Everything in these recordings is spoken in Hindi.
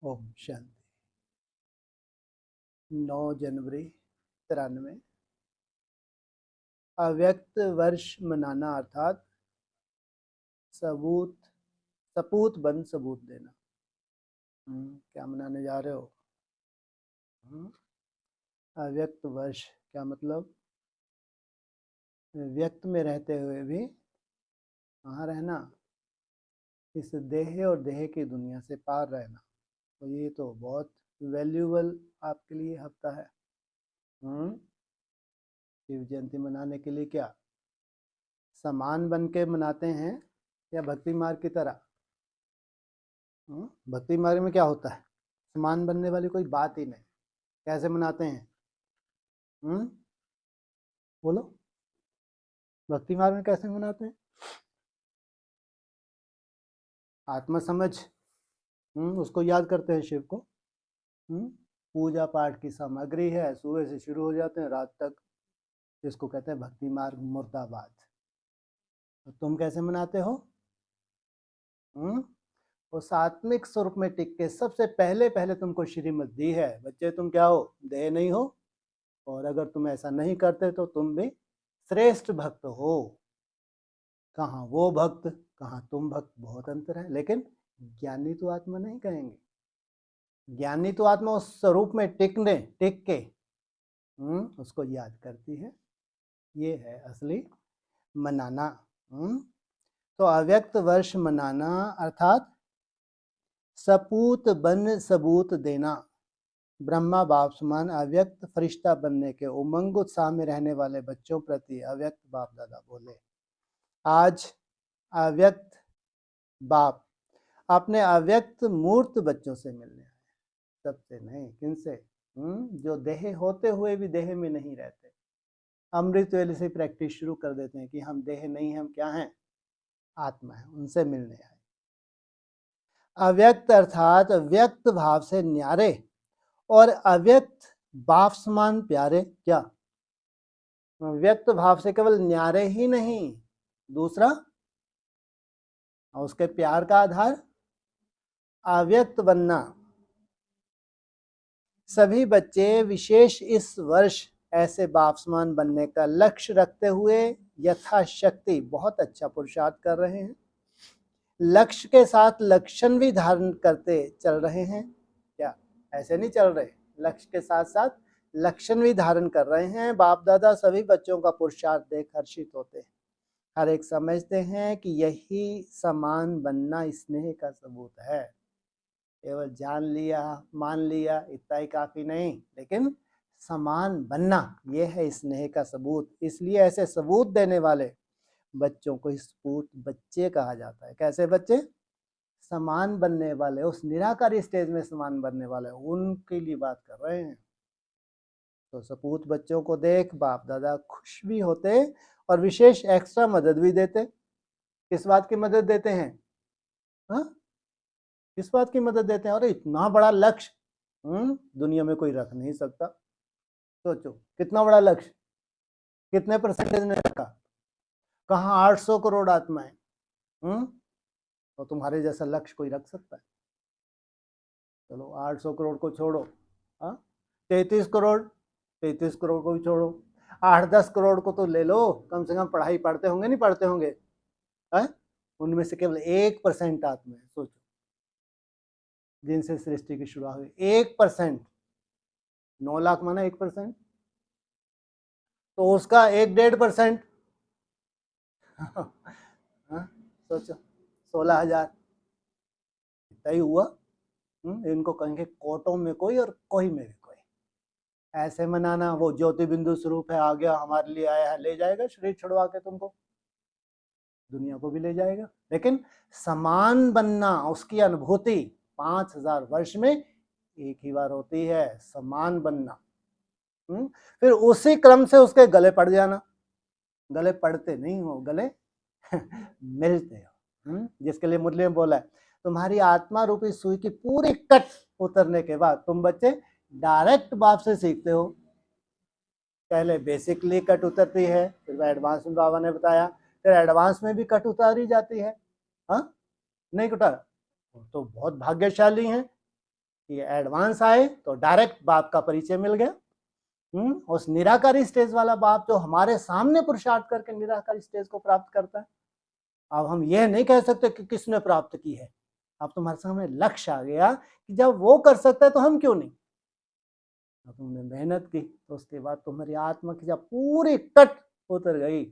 ओम शांति। 9 जनवरी 93। अव्यक्त वर्ष मनाना अर्थात सबूत सपूत बन सबूत देना। क्या मनाने जा रहे हो? अव्यक्त वर्ष क्या मतलब? व्यक्त में रहते हुए भी कहाँ रहना? इस देह और देह की दुनिया से पार रहना। तो ये तो बहुत वैल्यूबल आपके लिए हफ्ता है। शिव जयंती मनाने के लिए क्या समान बन के मनाते हैं या भक्ति मार्ग की तरह? भक्ति मार्ग में क्या होता है? समान बनने वाली कोई बात ही नहीं। कैसे मनाते हैं? बोलो, भक्ति मार्ग में कैसे मनाते हैं? आत्मा समझ उसको याद करते हैं शिव को। पूजा पाठ की सामग्री है, सुबह से शुरू हो जाते हैं रात तक। इसको कहते हैं भक्ति मार्ग मुर्दाबाद। तो तुम कैसे मनाते हो? वो सात्विक स्वरूप में टिक के सबसे पहले पहले तुमको श्रीमत दी है। बच्चे तुम क्या हो? देह नहीं हो। और अगर तुम ऐसा नहीं करते तो तुम भी श्रेष्ठ भक्त हो। कहाँ वो भक्त, कहाँ तुम भक्त, बहुत अंतर है। लेकिन ज्ञानी तो आत्मा नहीं कहेंगे। ज्ञानी तो आत्मा उस स्वरूप में टिक के उसको याद करती है। ये है असली मनाना। तो अव्यक्त वर्ष मनाना अर्थात सपूत बन सबूत देना। ब्रह्मा बाप समान अव्यक्त फरिश्ता बनने के उमंग उत्साह में रहने वाले बच्चों प्रति अव्यक्त बाप दादा बोले, आज अव्यक्त बाप अपने अव्यक्त मूर्त बच्चों से मिलने आए। सबसे नहीं, किनसे? जो देह होते हुए भी देह में नहीं रहते। अमृत वेले से प्रैक्टिस शुरू कर देते हैं कि हम देह नहीं, हम क्या हैं? आत्मा है। उनसे मिलने आए। अव्यक्त अर्थात व्यक्त भाव से न्यारे और अव्यक्त बाप समान प्यारे। क्या व्यक्त भाव से केवल न्यारे ही नहीं, दूसरा उसके प्यार का आधार अव्यक्त बनना। सभी बच्चे विशेष इस वर्ष ऐसे बाप समान बनने का लक्ष्य रखते हुए यथाशक्ति बहुत अच्छा पुरुषार्थ कर रहे हैं। लक्ष्य के साथ लक्षण भी धारण करते चल रहे हैं। क्या ऐसे नहीं चल रहे? लक्ष्य के साथ साथ लक्षण भी धारण कर रहे हैं। बाप दादा सभी बच्चों का पुरुषार्थ देख हर्षित होते हैं। हर एक समझते हैं कि यही समान बनना स्नेह का सबूत है। केवल जान लिया, मान लिया, इतना ही काफी नहीं, लेकिन समान बनना यह है स्नेह का सबूत। इसलिए ऐसे सबूत देने वाले बच्चों को सपूत बच्चे कहा जाता है। कैसे बच्चे? समान बनने वाले, उस निराकारी स्टेज में समान बनने वाले, उनके लिए बात कर रहे हैं। तो सपूत बच्चों को देख बाप दादा खुश भी होते और विशेष एक्स्ट्रा मदद भी देते। किस बात की मदद देते हैं? किस बात की मदद देते हैं? और इतना बड़ा लक्ष्य दुनिया में कोई रख नहीं सकता। सोचो कितना बड़ा लक्ष्य, कितने परसेंटेज ने रखा? कहाँ 800 करोड़ आत्माएं। तो तुम्हारे जैसा लक्ष्य कोई रख सकता है? चलो 800 करोड़ को छोड़ो, 33 करोड़, 33 करोड़ को भी छोड़ो, 8-10 करोड़ को तो ले लो। कम से कम पढ़ाई पढ़ते होंगे, नहीं पढ़ते होंगे? उनमें से केवल 1% आत्मा है। सोचो, जिनसे सृष्टि की शुरुआत हुई 1%। 9 लाख माना 1%, तो उसका 1-1.5%। सोचो 16,000 इतना ही हुआ। इनको कहेंगे कोटों में कोई और कोई में भी कोई। ऐसे मनाना, वो ज्योति बिंदु स्वरूप है, आ गया हमारे लिए आया है, ले जाएगा शरीर छुड़वा के तुमको, दुनिया को भी ले जाएगा। लेकिन समान बनना, उसकी अनुभूति 5000 वर्ष में एक ही बार होती है। समान बनना, फिर उसी क्रम से उसके गले पड़ जाना। गले पड़ते नहीं हो, गले मिलते हो। जिसके लिए मुरली में बोला है, तुम्हारी आत्मा रूपी सुई की पूरी कट उतरने के बाद तुम बच्चे डायरेक्ट बाप से सीखते हो। पहले बेसिकली कट उतरती है, फिर एडवांस में बाबा ने बताया, फिर एडवांस में भी कट उतारी जाती है। नहीं उतार तो बहुत भाग्यशाली हैं। ये एडवांस आए तो डायरेक्ट बाप का परिचय मिल गया। उस निराकारी स्टेज वाला बाप जो हमारे सामने पुरुषार्थ करके निराकारी स्टेज को प्राप्त करता है। अब हम यह नहीं कह सकते कि किसने प्राप्त की है। अब तुम्हारे सामने लक्ष्य आ गया कि जब वो कर सकता है तो हम क्यों नहीं। अब तुमने मेहनत की तो उसके बाद तुम्हारी आत्मा की जब पूरी कट उतर गई,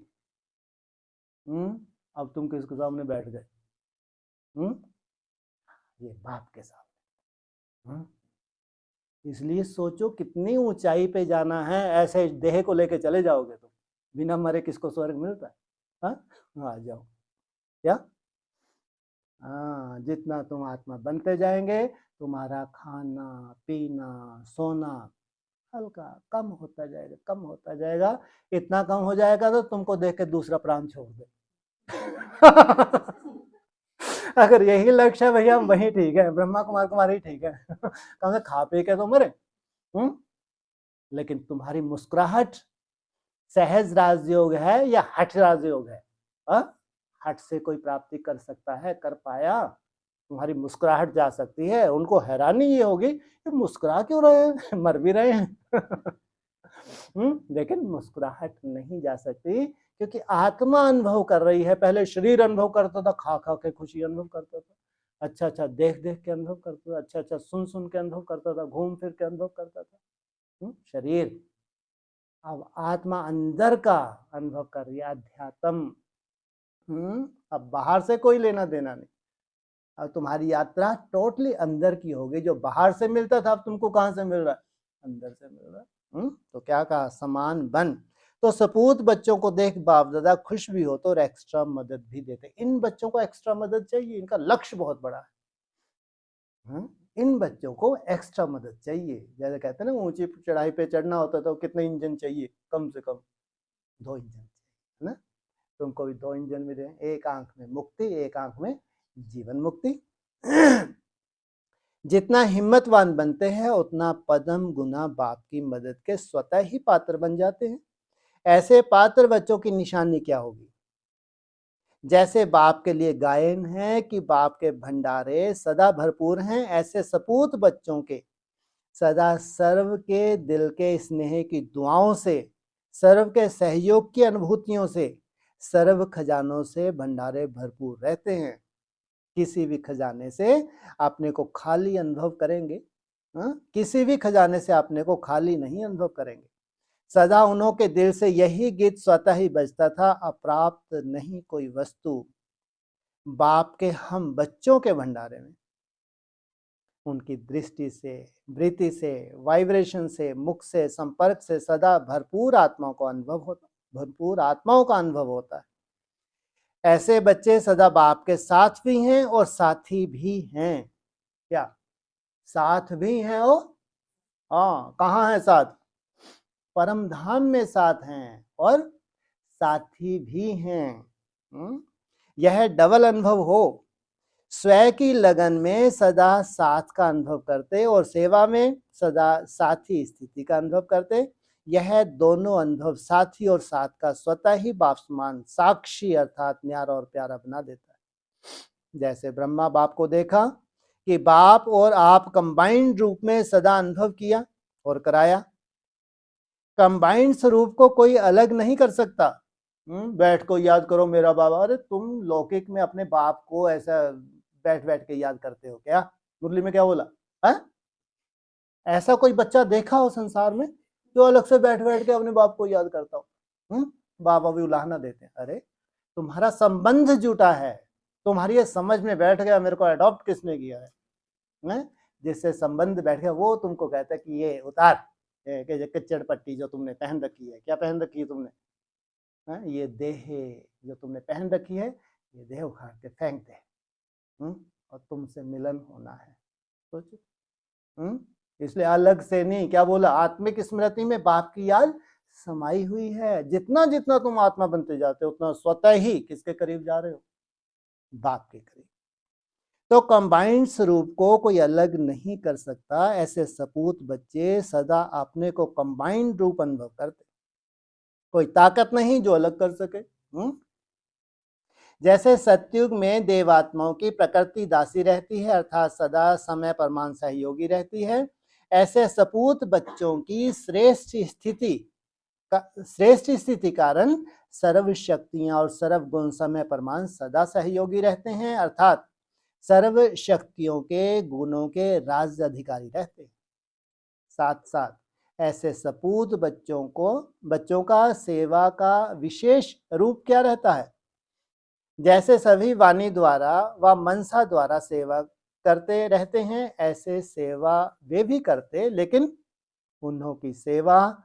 अब तुम किसके सामने बैठ गए? ये बाप के सामने। इसलिए सोचो कितनी ऊंचाई पे जाना है। ऐसे देह को लेके चले जाओगे तो बिना मरे किसको स्वर्ग मिलता है? हाँ, आ जाओ क्या? हाँ, जितना तुम आत्मा बनते जाएंगे तुम्हारा खाना पीना सोना हल्का कम होता जाएगा, कम होता जाएगा। इतना कम हो जाएगा तो तुमको देख के दूसरा प्राण छोड़ दे। अगर यही लक्ष्य है भैया, वही ठीक है, ब्रह्मा कुमार कुमारी ठीक है। कम से खा पी के तो मरे। लेकिन तुम्हारी मुस्कुराहट सहज राजयोग है या हठ राजयोग है? हठ से कोई प्राप्ति कर सकता है? कर पाया? तुम्हारी मुस्कुराहट जा सकती है। उनको हैरानी ये होगी कि मुस्कुरा क्यों रहे हैं, मर भी रहे हैं। लेकिन मुस्कुराहट नहीं जा सकती क्योंकि आत्मा अनुभव कर रही है। पहले शरीर अनुभव करता था, खा खा के खुशी अनुभव करता था, अच्छा अच्छा देख देख के अनुभव करता था, अच्छा अच्छा सुन सुन के अनुभव करता था, घूम फिर के अनुभव करता था शरीर। अब आत्मा अंदर का अनुभव कर रही है, अध्यात्म। अब बाहर से कोई लेना देना नहीं। अब तुम्हारी यात्रा टोटली अंदर की होगी। जो बाहर से मिलता था अब तुमको कहां से मिल रहा है? अंदर से मिल रहा है। तो क्या कहा? समान बन। तो सपूत बच्चों को देख बाप दादा खुश भी होते और एक्स्ट्रा मदद भी देते। इन बच्चों को एक्स्ट्रा मदद चाहिए, इनका लक्ष्य बहुत बड़ा है। इन बच्चों को एक्स्ट्रा मदद चाहिए। जैसे कहते हैं ना, ऊंची चढ़ाई पे चढ़ना होता तो कितने इंजन चाहिए? कम से कम 2 इंजन चाहिए, है ना? तुमको भी 2 इंजन मिले, एक आंख में मुक्ति, एक आंख में जीवन मुक्ति। जितना हिम्मतवान बनते हैं उतना पदम गुना बाप की मदद के स्वतः ही पात्र बन जाते हैं। ऐसे पात्र बच्चों की निशानी क्या होगी? जैसे बाप के लिए गायन है कि बाप के भंडारे सदा भरपूर हैं, ऐसे सपूत बच्चों के सदा सर्व के दिल के स्नेह की दुआओं से, सर्व के सहयोग की अनुभूतियों से, सर्व खजानों से भंडारे भरपूर रहते हैं। किसी भी खजाने से अपने को खाली अनुभव करेंगे? किसी भी खजाने से अपने को खाली नहीं अनुभव करेंगे। सदा उन्हों के दिल से यही गीत स्वतः ही बजता था, अप्राप्त नहीं कोई वस्तु बाप के हम बच्चों के भंडारे में। उनकी दृष्टि से, वृत्ति से, वाइब्रेशन से, मुख से, संपर्क से सदा भरपूर आत्माओं का अनुभव होता, भरपूर आत्माओं का अनुभव होता है। ऐसे बच्चे सदा बाप के साथ भी हैं और साथी भी हैं। क्या साथ भी हैं? और कहाँ है साथ? परम धाम में साथ हैं और साथी भी हैं। यह डबल अनुभव हो। स्वयं की लगन में सदा साथ का अनुभव करते और सेवा में सदा साथी स्थिति का अनुभव करते। यह दोनों अनुभव साथी और साथ का स्वतः ही बाप समान साक्षी अर्थात न्यारा और प्यारा बना देता है। जैसे ब्रह्मा बाप को देखा कि बाप और आप कंबाइंड रूप में सदा अनुभव किया और कराया। कंबाइंड स्वरूप को कोई अलग नहीं कर सकता। बैठ को याद करो मेरा बाबा। अरे तुम लौकिक में अपने बाप को ऐसा बैठ बैठ के याद करते हो क्या? मुरली में क्या बोला है? ऐसा कोई बच्चा देखा हो संसार में जो अलग से बैठ बैठ के अपने बाप को याद करता हो? बाबा भी उलाहना देते हैं। अरे तुम्हारा संबंध जुटा है, तुम्हारी ये समझ में बैठ गया मेरे को अडॉप्ट किसने किया है? जिससे संबंध बैठ गया वो तुमको कहता है कि ये उतार कच्चड़ पट्टी जो तुमने पहन रखी है। क्या पहन रखी है तुमने? ये देह जो तुमने पहन रखी है, ये देह उखाड़ के फेंक दे। और तुमसे मिलन होना है। सोचो। इसलिए अलग से नहीं, क्या बोला? आत्मिक स्मृति में बाप की याद समाई हुई है। जितना जितना तुम आत्मा बनते जाते हो उतना स्वतः ही किसके करीब जा रहे हो? बाप के करीब। तो कंबाइंड स्वरूप को कोई अलग नहीं कर सकता। ऐसे सपूत बच्चे सदा अपने को कंबाइंड रूप अनुभव करते। कोई ताकत नहीं जो अलग कर सके। जैसे सतयुग में देवात्माओं की प्रकृति दासी रहती है, अर्थात सदा समय परमान सहयोगी रहती है, ऐसे सपूत बच्चों की श्रेष्ठ स्थिति कारण सर्व शक्तियां और सर्व गुण समय परमान सदा सहयोगी रहते हैं, अर्थात सर्व शक्तियों के गुणों के राज्य अधिकारी रहते हैं। साथ साथ ऐसे सपूत बच्चों का सेवा का विशेष रूप क्या रहता है? जैसे सभी वाणी द्वारा व मनसा द्वारा सेवा करते रहते हैं, ऐसे सेवा वे भी करते, लेकिन उन्हों की सेवा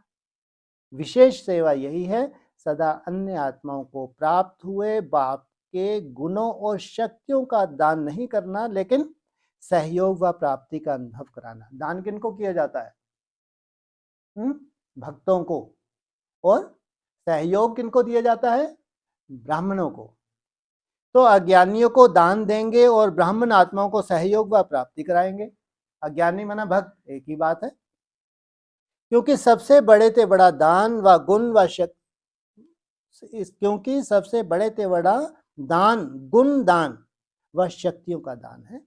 विशेष सेवा यही है, सदा अन्य आत्माओं को प्राप्त हुए बाप के गुणों और शक्तियों का दान नहीं करना, लेकिन सहयोग व प्राप्ति का अनुभव कराना। दान किनको किया जाता है? भक्तों को। और सहयोग किनको दिया जाता है? ब्राह्मणों को। तो अज्ञानियों को दान देंगे और ब्राह्मण आत्माओं को सहयोग व प्राप्ति कराएंगे। अज्ञानी माना भक्त, एक ही बात है। क्योंकि सबसे बड़े ते बड़ा दान व गुण व क्योंकि सबसे बड़े ते बड़ा दान गुण दान व शक्तियों का दान है।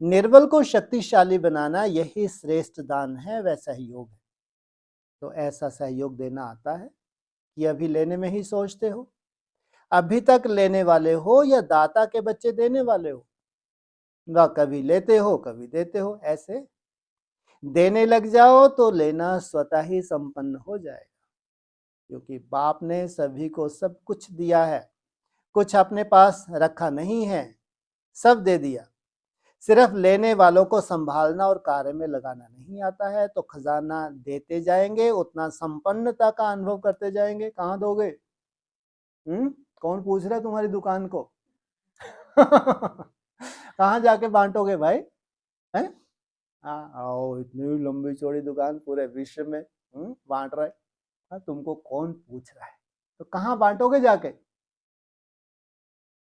निर्बल को शक्तिशाली बनाना यही श्रेष्ठ दान है, वह सहयोग है। तो ऐसा सहयोग देना आता है कि अभी लेने में ही सोचते हो? अभी तक लेने वाले हो या दाता के बच्चे देने वाले हो? व कभी लेते हो कभी देते हो। ऐसे देने लग जाओ तो लेना स्वतः ही संपन्न हो जाएगा, क्योंकि बाप ने सभी को सब कुछ दिया है, कुछ अपने पास रखा नहीं है, सब दे दिया। सिर्फ लेने वालों को संभालना और कार्य में लगाना नहीं आता है। तो खजाना देते जाएंगे, उतना संपन्नता का अनुभव करते जाएंगे। कहाँ दोगे? कौन पूछ रहा है तुम्हारी दुकान को? कहाँ जाके बांटोगे भाई? हैं? आओ, इतनी लंबी चौड़ी दुकान पूरे विश्व में बांट रहा है। तुमको कौन पूछ रहा है? तो कहाँ बांटोगे जाके?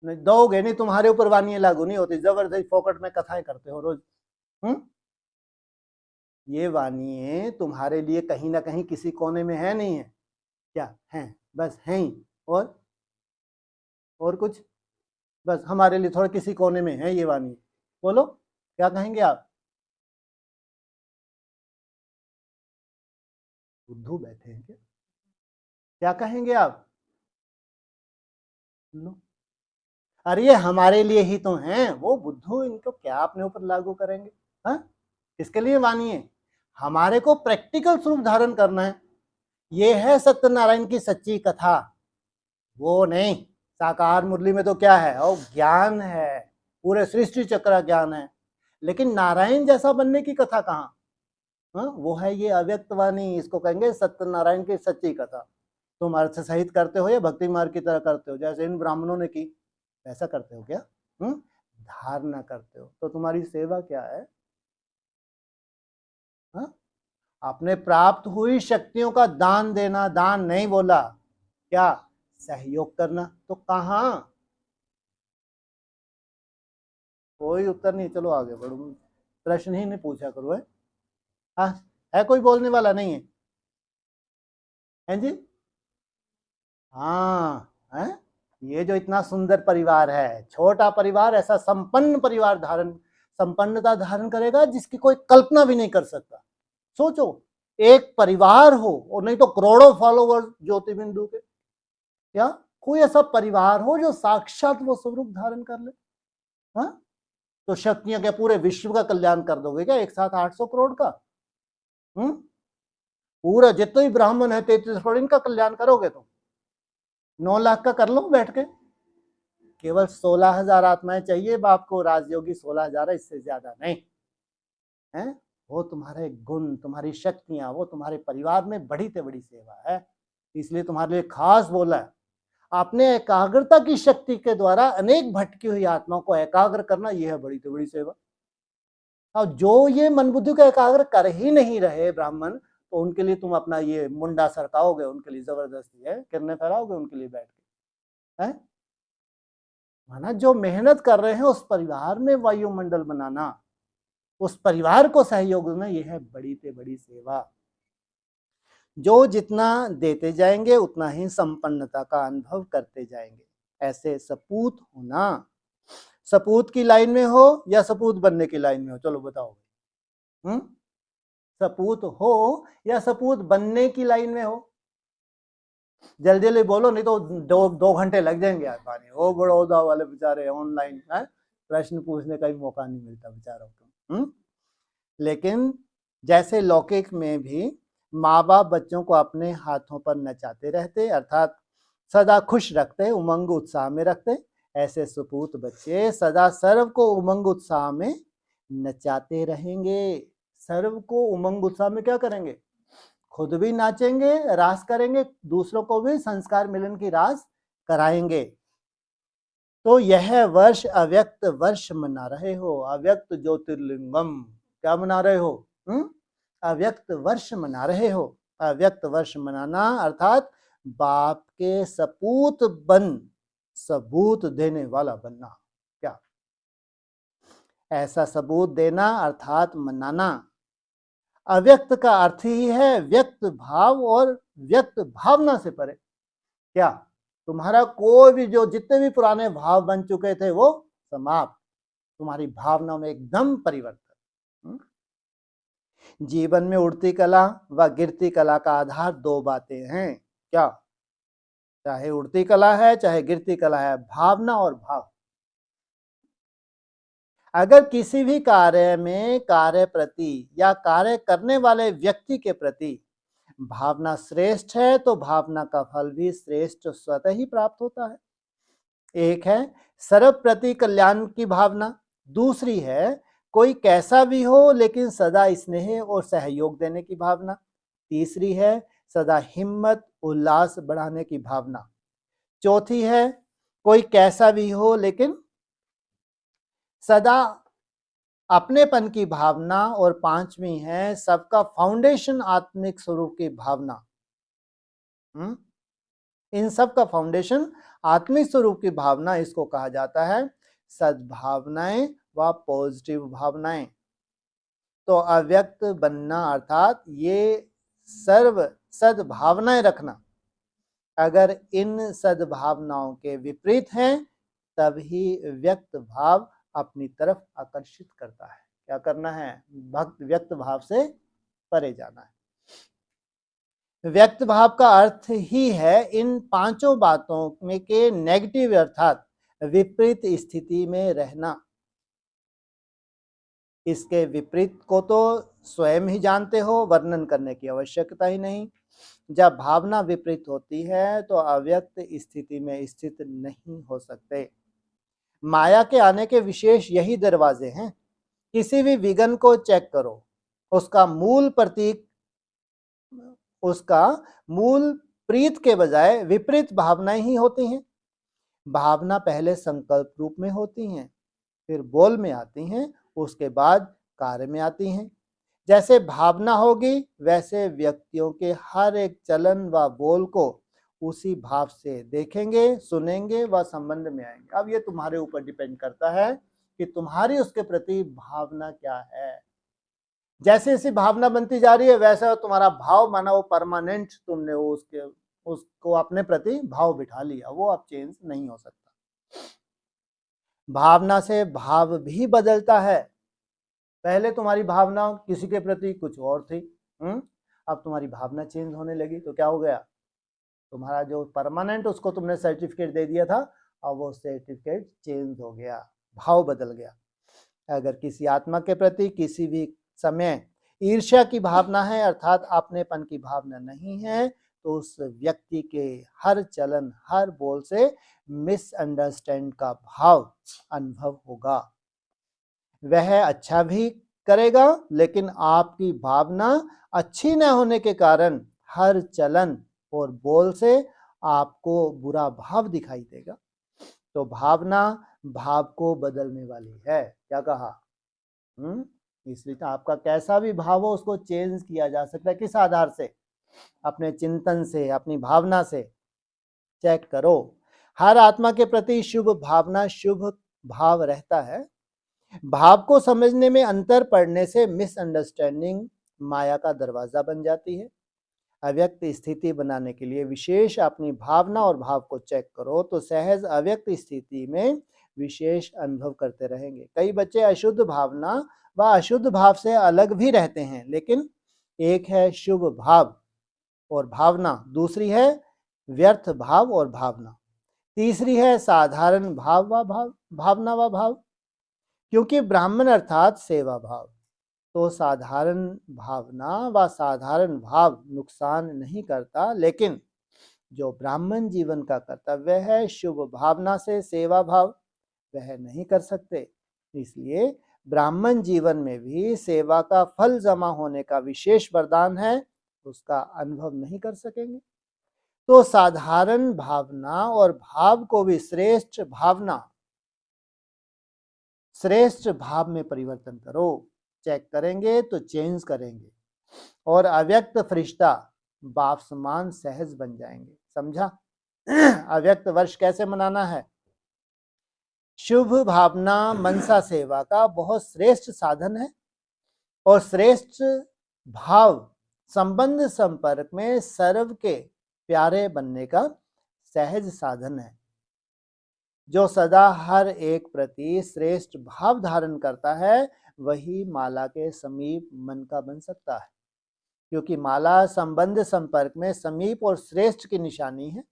नहीं दोगे नहीं, तुम्हारे ऊपर वानियां लागू नहीं होती, जबरदस्ती फोकट में कथाएं करते हो रोज। ये वानियां तुम्हारे लिए कहीं ना कहीं किसी कोने में है, नहीं है क्या? है, बस है ही। और कुछ? बस हमारे लिए थोड़ा किसी कोने में है ये वानी। बोलो क्या कहेंगे आप? बुद्धू बैठे हैं क्या? क्या कहेंगे आप? लो, अरे ये हमारे लिए ही तो हैं, वो बुद्धू इनको क्या अपने ऊपर लागू करेंगे? हाँ, किसके लिए वानी है? हमारे को प्रैक्टिकल स्वरूप धारण करना है। ये है सत्यनारायण की सच्ची कथा, वो नहीं। साकार मुरली में तो क्या है? और ज्ञान है, पूरे सृष्टि चक्र ज्ञान है, लेकिन नारायण जैसा बनने की कथा कहाँ? वो है ये अव्यक्त वाणी, इसको कहेंगे सत्यनारायण की सच्ची कथा। तुम अर्थ सहित करते हो या भक्ति मार्ग की तरह करते हो, जैसे इन ब्राह्मणों ने की ऐसा करते हो क्या? धारणा करते हो। तो तुम्हारी सेवा क्या है? अपने प्राप्त हुई शक्तियों का दान देना। दान नहीं बोला, क्या? सहयोग करना। तो कहाँ? कोई उत्तर नहीं, चलो आगे बढ़ो, प्रश्न ही नहीं पूछा करो। है है कोई बोलने वाला नहीं है? हैं जी? हाँ है। ये जो इतना सुंदर परिवार है, छोटा परिवार, ऐसा संपन्न परिवार संपन्नता धारण करेगा जिसकी कोई कल्पना भी नहीं कर सकता। सोचो, एक परिवार हो, और नहीं तो करोड़ों फॉलोवर्स ज्योति बिंदु के, क्या कोई ऐसा परिवार हो जो साक्षात वो स्वरूप धारण कर ले? हाँ, तो शक्तियां क्या पूरे विश्व का कल्याण कर दोगे क्या एक साथ? 800 करोड़ का? पूरा जितने भी ब्राह्मण है 33 करोड़, इनका कल्याण करोगे तुम? 9 लाख का कर लो बैठ के। केवल 16,000 आत्माएं चाहिए बाप को, राजयोगी 16,000 है, इससे ज्यादा नहीं है। वो तुम्हारे गुण, तुम्हारी शक्तियां, वो तुम्हारे परिवार में बड़ी से बड़ी सेवा है, इसलिए तुम्हारे लिए खास बोला है। आपने एकाग्रता की शक्ति के द्वारा अनेक भटकी हुई आत्माओं को एकाग्र करना, यह है बड़ी से बड़ी सेवा। और जो ये मन बुद्धि को एकाग्र कर ही नहीं रहे ब्राह्मण, तो उनके लिए तुम अपना ये मुंडा सरकाओगे, उनके लिए जबरदस्ती है किरने फैलाओगे उनके लिए बैठ के। है माना जो मेहनत कर रहे हैं उस परिवार में वायुमंडल बनाना, उस परिवार को सहयोग में, यह है बड़ी से बड़ी सेवा। जो जितना देते जाएंगे उतना ही संपन्नता का अनुभव करते जाएंगे। ऐसे सपूत होना। सपूत की लाइन में हो या सपूत बनने की लाइन में हो, चलो बताओ। सपूत हो या सपूत बनने की लाइन में हो? जल्दी जल्दी बोलो, नहीं तो 2 घंटे लग जाएंगे यार पानी। वो बड़ौदा वाले बेचारे ऑनलाइन प्रश्न पूछने का भी मौका नहीं मिलता बेचारों को। लेकिन जैसे लौकिक में भी माँ बाप बच्चों को अपने हाथों पर नचाते रहते, अर्थात सदा खुश रखते, उमंग उत्साह में रखते, ऐसे सुपूत बच्चे सदा सर्व को उमंग उत्साह में नचाते रहेंगे। सर्व को उमंग उत्साह में क्या करेंगे? खुद भी नाचेंगे, रास करेंगे, दूसरों को भी संस्कार मिलन की रास कराएंगे। तो यह वर्ष अव्यक्त वर्ष मना रहे हो। अव्यक्त ज्योतिर्लिंगम क्या मना रहे हो? अव्यक्त वर्ष मना रहे हो। अव्यक्त वर्ष मनाना अर्थात बाप के सपूत बन सबूत देने वाला बनना। क्या ऐसा सबूत देना अर्थात मनाना। अव्यक्त का अर्थ ही है व्यक्त भाव और व्यक्त भावना से परे। क्या तुम्हारा कोई भी जो जितने भी पुराने भाव बन चुके थे वो समाप्त। तुम्हारी भावनाओं में एकदम परिवर्तन। जीवन में उड़ती कला व गिरती कला का आधार 2 बातें हैं। क्या? चाहे उड़ती कला है चाहे गिरती कला है, भावना और भाव। अगर किसी भी कार्य में कार्य प्रति या कार्य करने वाले व्यक्ति के प्रति भावना श्रेष्ठ है तो भावना का फल भी श्रेष्ठ स्वतः ही प्राप्त होता है। एक है सर्व प्रति कल्याण की भावना, दूसरी है कोई कैसा भी हो लेकिन सदा स्नेह और सहयोग देने की भावना, तीसरी है सदा हिम्मत उल्लास बढ़ाने की भावना, चौथी है कोई कैसा भी हो लेकिन सदा अपनेपन की भावना, और पांचवी है सबका फाउंडेशन आत्मिक स्वरूप की भावना। इन सब का फाउंडेशन आत्मिक स्वरूप की भावना, इसको कहा जाता है सद्भावनाएं व पॉजिटिव भावनाएं। तो अव्यक्त बनना अर्थात ये सर्व सद्भावनाएं रखना। अगर इन सद्भावनाओं के विपरीत हैं तभी व्यक्त भाव अपनी तरफ आकर्षित करता है। क्या करना है? भक्त व्यक्त भाव से परे जाना है। व्यक्त भाव का अर्थ ही है इन पांचों बातों में के नेगेटिव अर्थात विपरीत स्थिति में रहना। इसके विपरीत को तो स्वयं ही जानते हो, वर्णन करने की आवश्यकता ही नहीं। जब भावना विपरीत होती है तो अव्यक्त स्थिति में स्थित नहीं हो सकते। माया के आने के विशेष यही दरवाजे हैं। किसी भी विघ्न को चेक करो, उसका मूल प्रीत के बजाय विपरीत भावनाएं ही होती हैं। भावना पहले संकल्प रूप में होती हैं, फिर बोल में आती हैं, उसके बाद कार्य में आती हैं। जैसे भावना होगी वैसे व्यक्तियों के हर एक चलन व बोल को उसी भाव से देखेंगे, सुनेंगे व संबंध में आएंगे। अब ये तुम्हारे ऊपर डिपेंड करता है कि तुम्हारी उसके प्रति भावना क्या है। जैसे जैसी भावना बनती जा रही है वैसा तुम्हारा भाव माना वो परमानेंट, तुमने उसको अपने प्रति भाव बिठा लिया, वो अब चेंज नहीं हो सकता। भावना से भाव भी बदलता है। पहले तुम्हारी भावना किसी के प्रति कुछ और थी, अब तुम्हारी भावना चेंज होने लगी तो क्या हो गया? तुम्हारा जो परमानेंट उसको तुमने सर्टिफिकेट दे दिया था, अब वो सर्टिफिकेट चेंज हो गया, भाव बदल गया। अगर किसी आत्मा के प्रति किसी भी समय ईर्ष्या की भावना है अर्थात अपनेपन की भावना नहीं है तो उस व्यक्ति के हर चलन हर बोल से मिसअंडरस्टैंड का भाव अनुभव होगा। वह अच्छा भी करेगा लेकिन आपकी भावना अच्छी न होने के कारण हर चलन और बोल से आपको बुरा भाव दिखाई देगा। तो भावना भाव को बदलने वाली है। क्या कहा? इसलिए तो आपका कैसा भी भाव हो उसको चेंज किया जा सकता है। किस आधार से? अपने चिंतन से, अपनी भावना से। चेक करो, हर आत्मा के प्रति शुभ भावना शुभ भाव रहता है। भाव को समझने में अंतर पड़ने से मिसअंडरस्टैंडिंग माया का दरवाजा बन जाती है। अव्यक्त स्थिति बनाने के लिए विशेष अपनी भावना और भाव को चेक करो तो सहज अव्यक्त स्थिति में विशेष अनुभव करते रहेंगे। कई बच्चे अशुद्ध भावना व अशुद्ध भाव से अलग भी रहते हैं, लेकिन एक है शुभ भाव और भावना, दूसरी है व्यर्थ भाव और भावना, तीसरी है साधारण भावना व भाव। क्योंकि ब्राह्मण अर्थात सेवा भाव, तो साधारण भावना व साधारण भाव नुकसान नहीं करता, लेकिन जो ब्राह्मण जीवन का कर्तव्य है शुभ भावना से सेवा भाव, वह नहीं कर सकते। इसलिए ब्राह्मण जीवन में भी सेवा का फल जमा होने का विशेष वरदान है, उसका अनुभव नहीं कर सकेंगे। तो साधारण भावना और भाव को भी श्रेष्ठ भाव में परिवर्तन करो। चेक करेंगे तो चेंज करेंगे और अव्यक्त फरिश्ता बाप समान सहज बन जाएंगे। समझा? अव्यक्त वर्ष कैसे मनाना है? शुभ भावना मनसा सेवा का बहुत श्रेष्ठ साधन है और श्रेष्ठ भाव संबंध संपर्क में सर्व के प्यारे बनने का सहज साधन है। जो सदा हर एक प्रति श्रेष्ठ भाव धारण करता है वही माला के समीप मन का बन सकता है, क्योंकि माला संबंध संपर्क में समीप और श्रेष्ठ की निशानी है।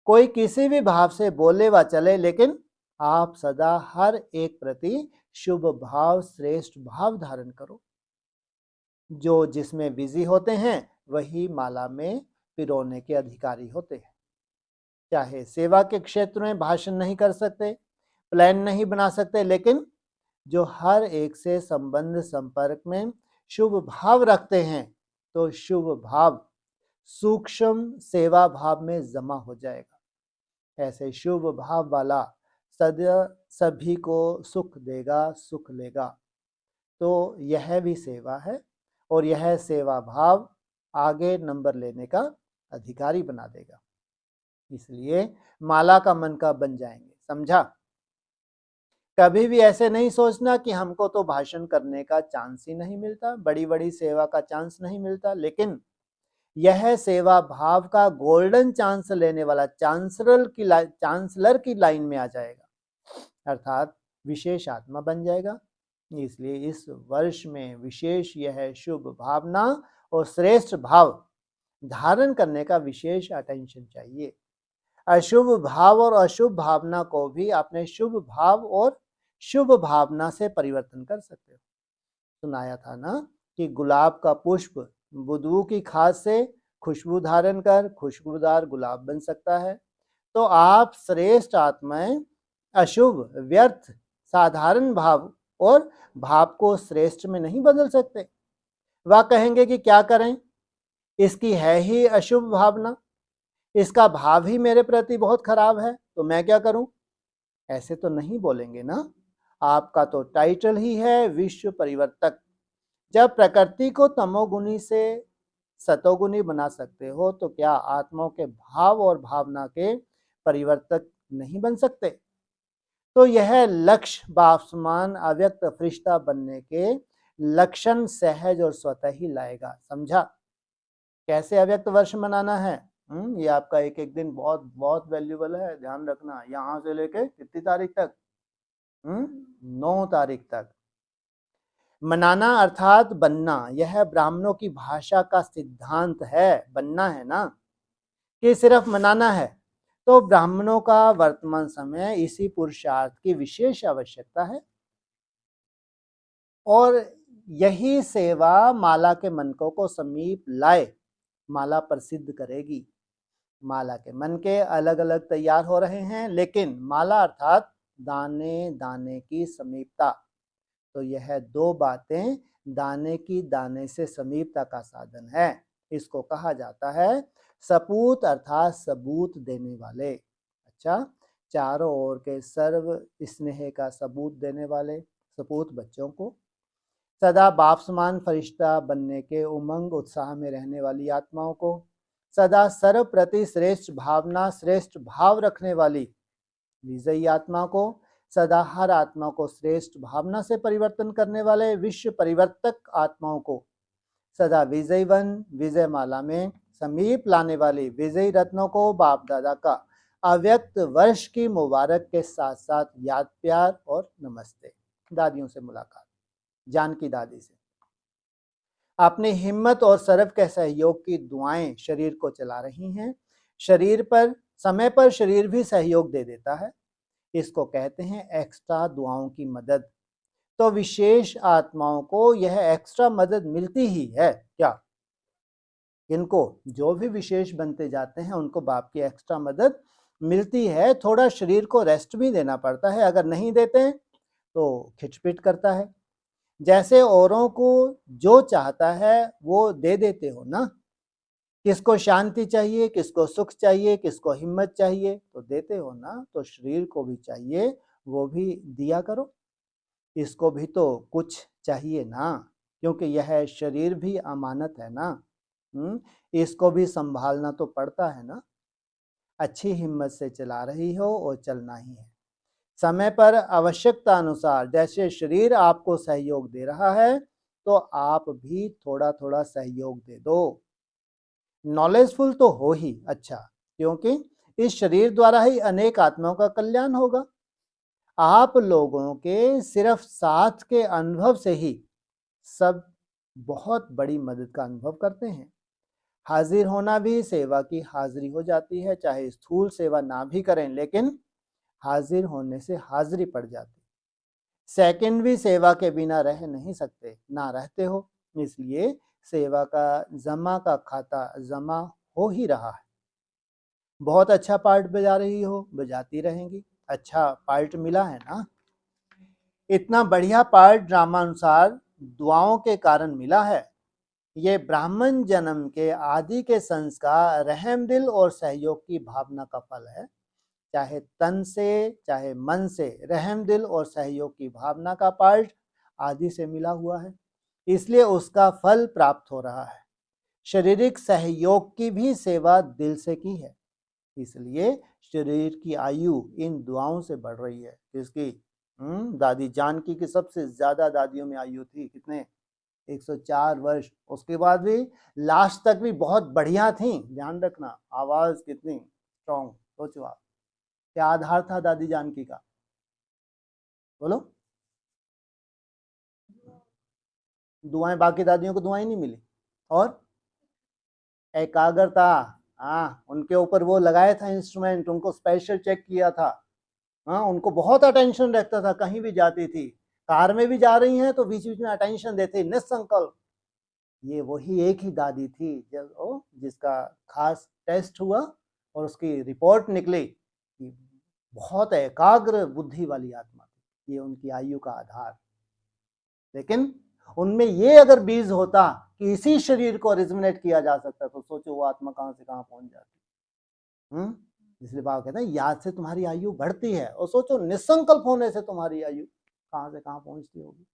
कोई किसी भी भाव से बोले व चले, लेकिन आप सदा हर एक प्रति शुभ भाव श्रेष्ठ भाव धारण करो। जो जिसमें बिजी होते हैं वही माला में पिरोने के अधिकारी होते हैं। चाहे सेवा के क्षेत्र में भाषण नहीं कर सकते, प्लान नहीं बना सकते, लेकिन जो हर एक से संबंध संपर्क में शुभ भाव रखते हैं तो शुभ भाव सूक्ष्म सेवा भाव में जमा हो जाएगा। ऐसे शुभ भाव वाला सदा सभी को सुख देगा, सुख लेगा। तो यह भी सेवा है और यह सेवा भाव आगे नंबर लेने का अधिकारी बना देगा। इसलिए माला का मन का बन जाएंगे। समझा? कभी भी ऐसे नहीं सोचना कि हमको तो भाषण करने का चांस ही नहीं मिलता, बड़ी बड़ी सेवा का चांस नहीं मिलता, लेकिन यह सेवा भाव का गोल्डन चांस लेने वाला चांसलर की लाइन में आ जाएगा, अर्थात विशेष आत्मा बन जाएगा। इसलिए इस वर्ष में विशेष यह शुभ भावना और श्रेष्ठ भाव धारण करने का विशेष अटेंशन चाहिए। अशुभ भाव और अशुभ भावना को भी अपने शुभ भाव और शुभ भावना से परिवर्तन कर सकते हो। सुनाया था ना कि गुलाब का पुष्प बदबू की खाद से खुशबू धारण कर खुशबूदार गुलाब बन सकता है। तो आप श्रेष्ठ आत्माएं अशुभ, व्यर्थ, साधारण भाव और भाव को श्रेष्ठ में नहीं बदल सकते। वह कहेंगे कि क्या करें, इसकी है ही अशुभ भावना, इसका भाव ही मेरे प्रति बहुत खराब है, तो मैं क्या करूं? ऐसे तो नहीं बोलेंगे ना। आपका तो टाइटल ही है विश्व परिवर्तक। जब प्रकृति को तमोगुनी से सतोगुनी बना सकते हो तो क्या आत्माओं के भाव और भावना के परिवर्तक नहीं बन सकते? तो यह लक्ष्य बापसमान अव्यक्त फरिश्ता बनने के लक्षण सहज और स्वतः ही लाएगा। समझा? कैसे अव्यक्त वर्ष मनाना है? ये आपका एक एक दिन बहुत बहुत वैल्यूबल है, ध्यान रखना। यहाँ से लेके कितनी तारीख तक? 9 तारीख तक मनाना अर्थात बनना। यह ब्राह्मणों की भाषा का सिद्धांत है। बनना है ना कि सिर्फ मनाना है। तो ब्राह्मणों का वर्तमान समय इसी पुरुषार्थ की विशेष आवश्यकता है और यही सेवा माला के मनकों को समीप लाए, माला प्रसिद्ध करेगी। माला के मन के अलग अलग तैयार हो रहे हैं, लेकिन माला अर्थात दाने दाने की समीपता। तो यह 2 बातें दाने की दाने से समीपता का साधन है। इसको कहा जाता है सपूत अर्थात सबूत देने वाले। अच्छा, चारों ओर के सर्व स्नेह का सबूत देने वाले सपूत बच्चों को, सदा बाप समान फरिश्ता बनने के उमंग उत्साह में रहने वाली आत्माओं को, सदा सर्व प्रति श्रेष्ठ भावना श्रेष्ठ भाव रखने वाली विजयी आत्मा को, सदा हर आत्मा को श्रेष्ठ भावना से परिवर्तन करने वाले विश्व परिवर्तक आत्माओं को, सदा विजयी वन विजय माला में समीप लाने वाली विजयी रत्नों को बाप दादा का अव्यक्त वर्ष की मुबारक के साथ साथ याद प्यार और नमस्ते। दादियों से मुलाकात, जानकी दादी से। अपनी हिम्मत और सरफ के सहयोग की दुआएं शरीर को चला रही हैं। शरीर पर समय पर शरीर भी सहयोग दे देता है। इसको कहते हैं एक्स्ट्रा दुआओं की मदद। तो विशेष आत्माओं को यह एक्स्ट्रा मदद मिलती ही है क्या? इनको जो भी विशेष बनते जाते हैं उनको बाप की एक्स्ट्रा मदद मिलती है। थोड़ा शरीर को रेस्ट भी देना पड़ता है, अगर नहीं देते हैं तो खिटपिट करता है। जैसे औरों को जो चाहता है वो दे देते हो ना, किसको शांति चाहिए, किसको सुख चाहिए, किसको हिम्मत चाहिए, तो देते हो ना। तो शरीर को भी चाहिए, वो भी दिया करो। इसको भी तो कुछ चाहिए ना, क्योंकि यह शरीर भी अमानत है ना। इसको भी संभालना तो पड़ता है ना। अच्छी हिम्मत से चला रही हो और चलना ही है। समय पर आवश्यकता अनुसार जैसे शरीर आपको सहयोग दे रहा है तो आप भी थोड़ा थोड़ा सहयोग दे दो। नॉलेजफुल तो हो ही अच्छा, क्योंकि इस शरीर द्वारा ही अनेक आत्माओं का कल्याण होगा। आप लोगों के सिर्फ साथ के अनुभव से ही सब बहुत बड़ी मदद का अनुभव करते हैं। हाजिर होना भी सेवा की हाजिरी हो जाती है। चाहे स्थूल सेवा ना भी करें, लेकिन हाजिर होने से हाजिरी पड़ जाती। सेकंड भी सेवा के बिना रह नहीं सकते, ना रहते हो। इसलिए सेवा का खाता जमा हो ही रहा है। बहुत अच्छा पार्ट बजा रही हो, बजाती रहेंगी। अच्छा पार्ट मिला है ना। इतना बढ़िया पार्ट ड्रामानुसार दुआओं के कारण मिला है। ये ब्राह्मण जन्म के आदि के संस्कार, रहम दिल और सहयोग की भावना का फल है। चाहे तन से चाहे मन से रहम दिल और सहयोग की भावना का पार्ट आदि से मिला हुआ है, इसलिए उसका फल प्राप्त हो रहा है। शारीरिक सहयोग की भी सेवा दिल से की है, इसलिए शरीर की आयु इन दुआओं से बढ़ रही है। जिसकी दादी जानकी की सबसे ज्यादा दादियों में आयु थी, कितने? 104 वर्ष। उसके बाद भी लास्ट तक भी बहुत बढ़िया थी। ध्यान रखना, आवाज कितनी स्ट्रॉन्ग। सोचो आप, क्या आधार था दादी जानकी का? बोलो। दुआएं, बाकी दादियों को दुआएं नहीं मिली। और एकाग्रता, हाँ, उनके ऊपर वो लगाया था इंस्ट्रूमेंट, उनको स्पेशल चेक किया था। हाँ, उनको बहुत अटेंशन रखता था। कहीं भी जाती थी, कार में भी जा रही हैं तो बीच बीच में अटेंशन देते, निसंकल्प। ये वही एक ही दादी थी जिसका खास टेस्ट हुआ और उसकी रिपोर्ट निकली कि बहुत एकाग्र बुद्धि वाली आत्मा थी। ये उनकी आयु का आधार। लेकिन उनमें ये अगर बीज होता कि इसी शरीर को रिजोनेट किया जा सकता, तो सोचो वो आत्मा कहां से कहां पहुंच जाती। इसलिए बाबा कहते हैं याद से तुम्हारी आयु बढ़ती है, और सोचो निसंकल्प होने से तुम्हारी आयु कहां से कहां पहुंचती होगी।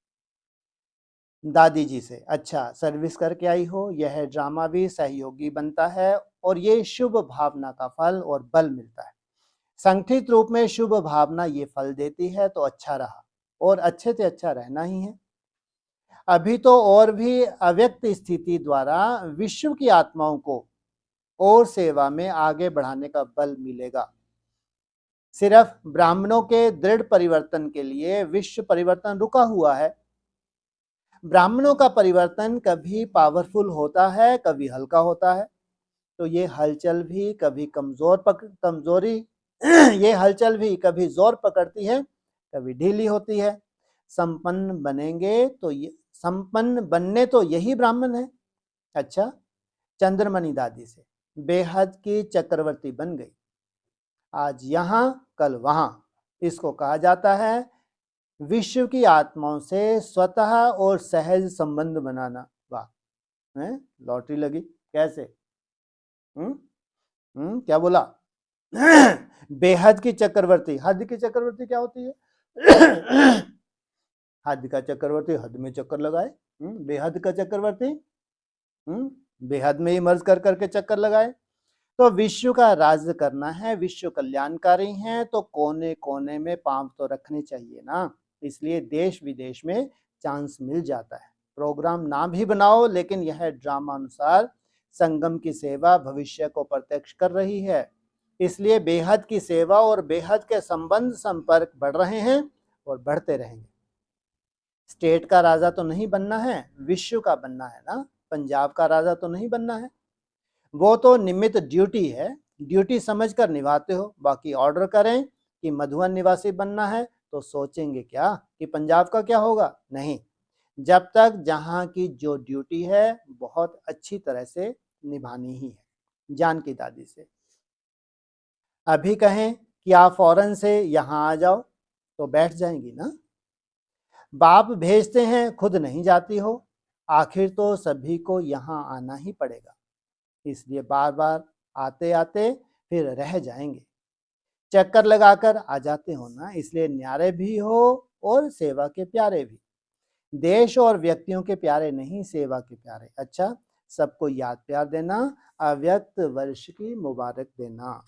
दादी जी से अच्छा सर्विस करके आई हो, यह ड्रामा भी सहयोगी बनता है और ये शुभ भावना का फल और बल मिलता है। संगठित रूप में शुभ भावना ये फल देती है तो अच्छा रहा, और अच्छे से अच्छा रहना ही है। अभी तो और भी अव्यक्त स्थिति द्वारा विश्व की आत्माओं को और सेवा में आगे बढ़ाने का बल मिलेगा। सिर्फ ब्राह्मणों के दृढ़ परिवर्तन के लिए विश्व परिवर्तन रुका हुआ है। ब्राह्मणों का परिवर्तन कभी पावरफुल होता है, कभी हल्का होता है। तो ये हलचल भी कभी कमजोरी ये हलचल भी कभी जोर पकड़ती है, कभी ढीली होती है। संपन्न बनने तो यही ब्राह्मण है। अच्छा, चंद्रमणि दादी से बेहद की चक्रवर्ती बन गई, आज यहाँ कल वहां। इसको कहा जाता है विश्व की आत्माओं से स्वतः और सहज संबंध बनाना। वाह, लॉटरी लगी। कैसे? क्या बोला? बेहद की चक्रवर्ती। हद की चक्रवर्ती क्या होती है? हद का चक्रवर्ती हद में चक्कर लगाए। बेहद का चक्रवर्ती बेहद में ही मर्ज कर करके चक्कर लगाए। तो विश्व का राज करना है, विश्व कल्याणकारी है, तो कोने कोने में पांव तो रखने चाहिए ना। इसलिए देश विदेश में चांस मिल जाता है। प्रोग्राम ना भी बनाओ, लेकिन यह ड्रामा अनुसार संगम की सेवा भविष्य को प्रत्यक्ष कर रही है। इसलिए बेहद की सेवा और बेहद के संबंध संपर्क बढ़ रहे हैं और बढ़ते रहेंगे। स्टेट का राजा तो नहीं बनना है, विश्व का बनना है ना। पंजाब का राजा तो नहीं बनना है, वो तो निमित्त ड्यूटी है, ड्यूटी समझकर निभाते हो। बाकी ऑर्डर करें कि मधुबन निवासी बनना है तो सोचेंगे क्या कि पंजाब का क्या होगा? नहीं, जब तक जहां की जो ड्यूटी है बहुत अच्छी तरह से निभानी ही है। जान की दादी से अभी कहें कि आप फौरन से यहाँ आ जाओ तो बैठ जाएंगी ना। बाप भेजते हैं, खुद नहीं जाती हो, आखिर तो सभी को यहाँ आना ही पड़ेगा, इसलिए बार बार आते आते फिर रह जाएंगे। चक्कर लगाकर आ जाते हो ना, इसलिए न्यारे भी हो और सेवा के प्यारे भी। देश और व्यक्तियों के प्यारे नहीं, सेवा के प्यारे। अच्छा, सबको याद प्यार देना, अव्यक्त वर्ष की मुबारक देना।